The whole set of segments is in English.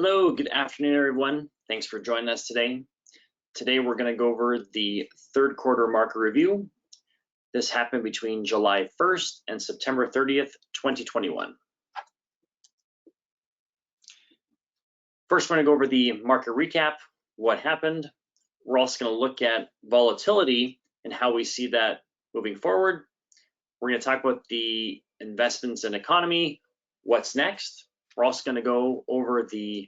Hello, good afternoon, everyone. Thanks for joining us today. Today, we're going to go over the third quarter market review. This happened between July 1st and September 30th, 2021. First, we're going to go over the market recap, what happened. We're also going to look at volatility and how we see that moving forward. We're going to talk about the investments and economy, what's next. We're also going to go over the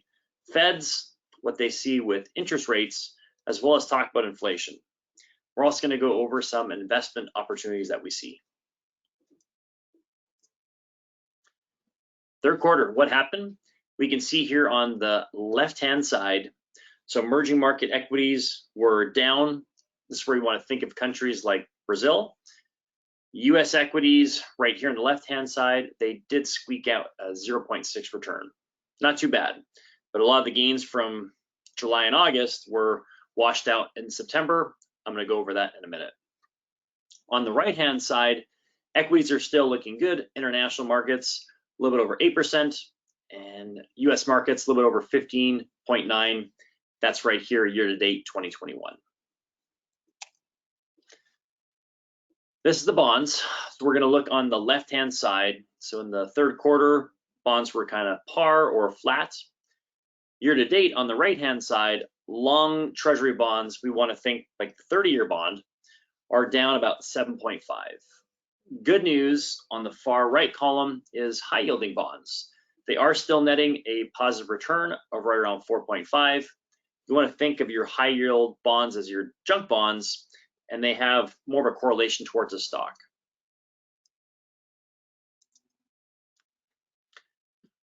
Feds, what they see with interest rates, as well as talk about inflation. We're also going to go over some investment opportunities that we see. Third quarter, what happened? We can see here on the left-hand side, so emerging market equities were down. This is where you want to think of countries like Brazil. US equities right here on the left-hand side, they did squeak out a 0.6 return. Not too bad, but a lot of the gains from July and August were washed out in September. I'm going to go over that in a minute. On the right-hand side, equities are still looking good. International markets, a little bit over 8%, and US markets, a little bit over 15.9. That's right here, year-to-date 2021. This is the bonds. So we're going to look on the left-hand side. So in the third quarter, bonds were kind of par or flat. Year-to-date on the right-hand side, long treasury bonds, we want to think like the 30-year bond, are down about 7.5. Good news on the far right column is high-yielding bonds. They are still netting a positive return of right around 4.5. You want to think of your high-yield bonds as your junk bonds, and they have more of a correlation towards a stock.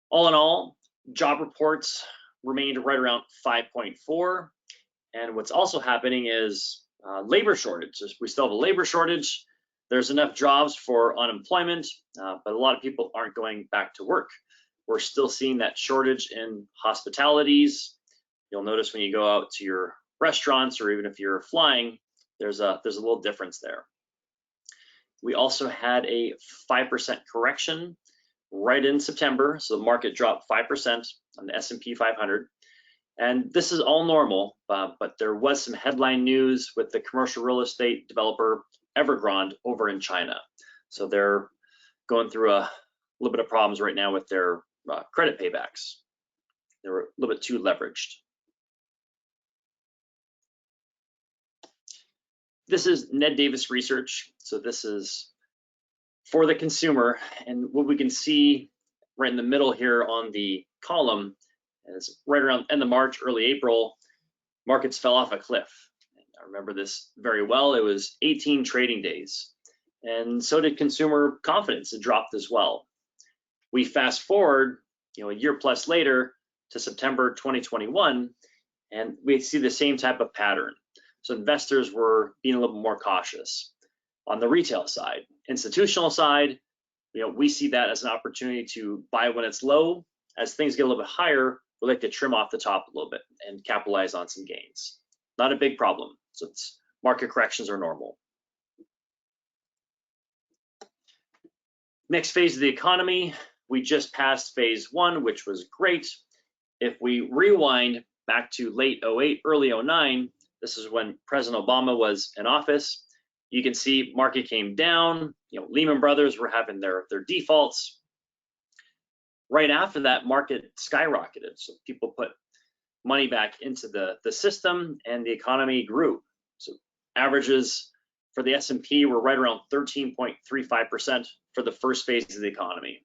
All in all, job reports remained right around 5.4. And what's also happening is labor shortage. We still have a labor shortage. There's enough jobs for unemployment, but a lot of people aren't going back to work. We're still seeing that shortage in hospitalities. You'll notice when you go out to your restaurants, or even if you're flying, there's a little difference there. We also had a 5% correction right in September, so the market dropped 5% on the S&P 500, and this is all normal, but there was some headline news with the commercial real estate developer Evergrande over in China. So they're going through a little bit of problems right now with their credit paybacks. They were a little bit too leveraged. This is Ned Davis research. So this is for the consumer, and what we can see right in the middle here on the column is right around end of March, early April, markets fell off a cliff. I remember this very well. It was 18 trading days, and so did consumer confidence. It dropped as well. We fast forward, a year plus later to September 2021, and we see the same type of pattern. So investors were being a little more cautious. On the retail side, institutional side, we see that as an opportunity to buy when it's low. As things get a little bit higher, we like to trim off the top a little bit and capitalize on some gains. Not a big problem. So market corrections are normal. Next phase of the economy, we just passed phase one, which was great. If we rewind back to late 08, early 09, this is when President Obama was in office. You can see market came down. Lehman Brothers were having their defaults. Right after that, market skyrocketed. So people put money back into the system, and the economy grew. So averages for the S&P were right around 13.35% for the first phase of the economy.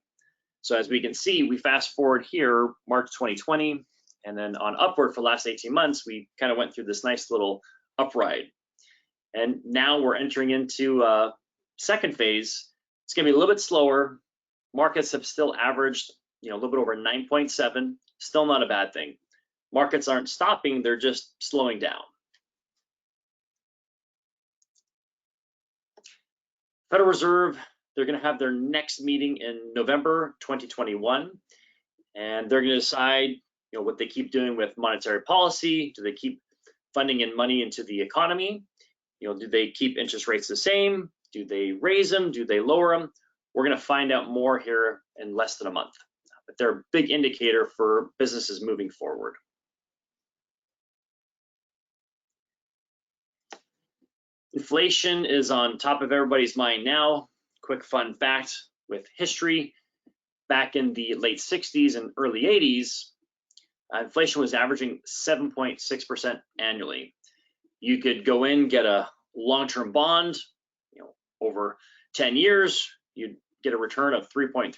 So as we can see, we fast forward here, March 2020, and then on upward for the last 18 months, we kind of went through this nice little upride. And now we're entering into second phase. It's going to be a little bit slower. Markets have still averaged, a little bit over 9.7. Still not a bad thing. Markets aren't stopping; they're just slowing down. Federal Reserve, they're going to have their next meeting in November 2021, and they're going to decide, what they keep doing with monetary policy. Do they keep funding in money into the economy? Do they keep interest rates the same? Do they raise them? Do they lower them? We're going to find out more here in less than a month. but they're a big indicator for businesses moving forward. Inflation is on top of everybody's mind now. Quick fun fact with history, back in the late 60s and early 80s, inflation was averaging 7.6% annually. You could go in, get a long-term bond, over 10 years, you'd get a return of 3.3.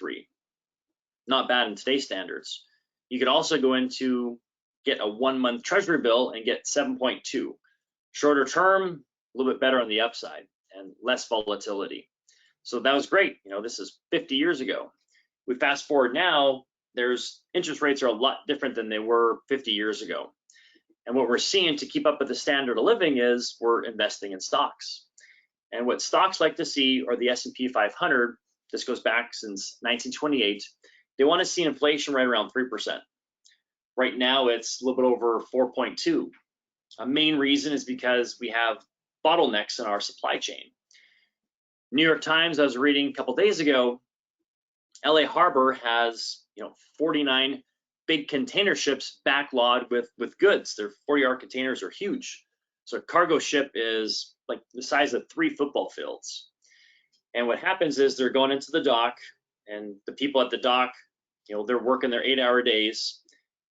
Not bad in today's standards. You could also go into get a 1-month treasury bill and get 7.2. Shorter term, a little bit better on the upside and less volatility. So that was great. This is 50 years ago. We fast forward now, interest rates are a lot different than they were 50 years ago. And what we're seeing to keep up with the standard of living is we're investing in stocks. And what stocks like to see are the S&P 500. This goes back since 1928. They want to see inflation right around 3%. Right now, it's a little bit over 4.2. A main reason is because we have bottlenecks in our supply chain. New York Times, I was reading a couple days ago, LA Harbor has 49 big container ships backlogged with goods. Their 40-yard containers are huge. So a cargo ship is like the size of 3 football fields. And what happens is they're going into the dock, and the people at the dock, they're working their 8-hour days,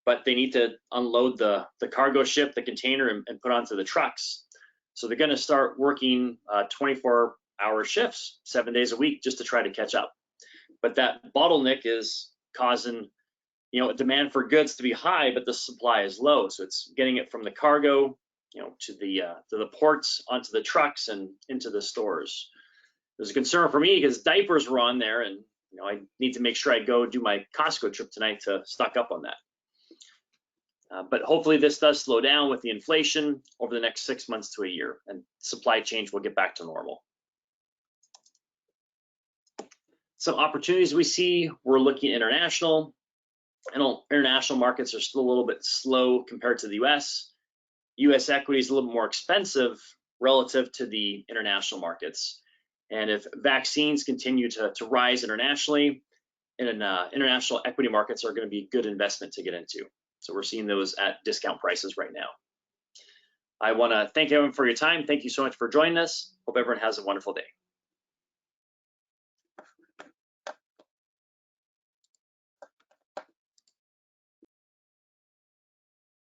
but they need to unload the cargo ship, the container, and put onto the trucks. So they're going to start working 24-hour shifts, 7 days a week, just to try to catch up. But that bottleneck is causing demand for goods to be high, but the supply is low. So it's getting it from the cargo, to the ports, onto the trucks, and into the stores. There's a concern for me because diapers were on there, and I need to make sure I go do my Costco trip tonight to stock up on that. But hopefully this does slow down with the inflation over the next 6 months to a year, and supply chain will get back to normal. Some opportunities we see, we're looking international. International markets are still a little bit slow compared to the US. US equity is a little bit more expensive relative to the international markets. And if vaccines continue to rise internationally, international equity markets are going to be a good investment to get into. So we're seeing those at discount prices right now. I want to thank everyone for your time. Thank you so much for joining us. Hope everyone has a wonderful day.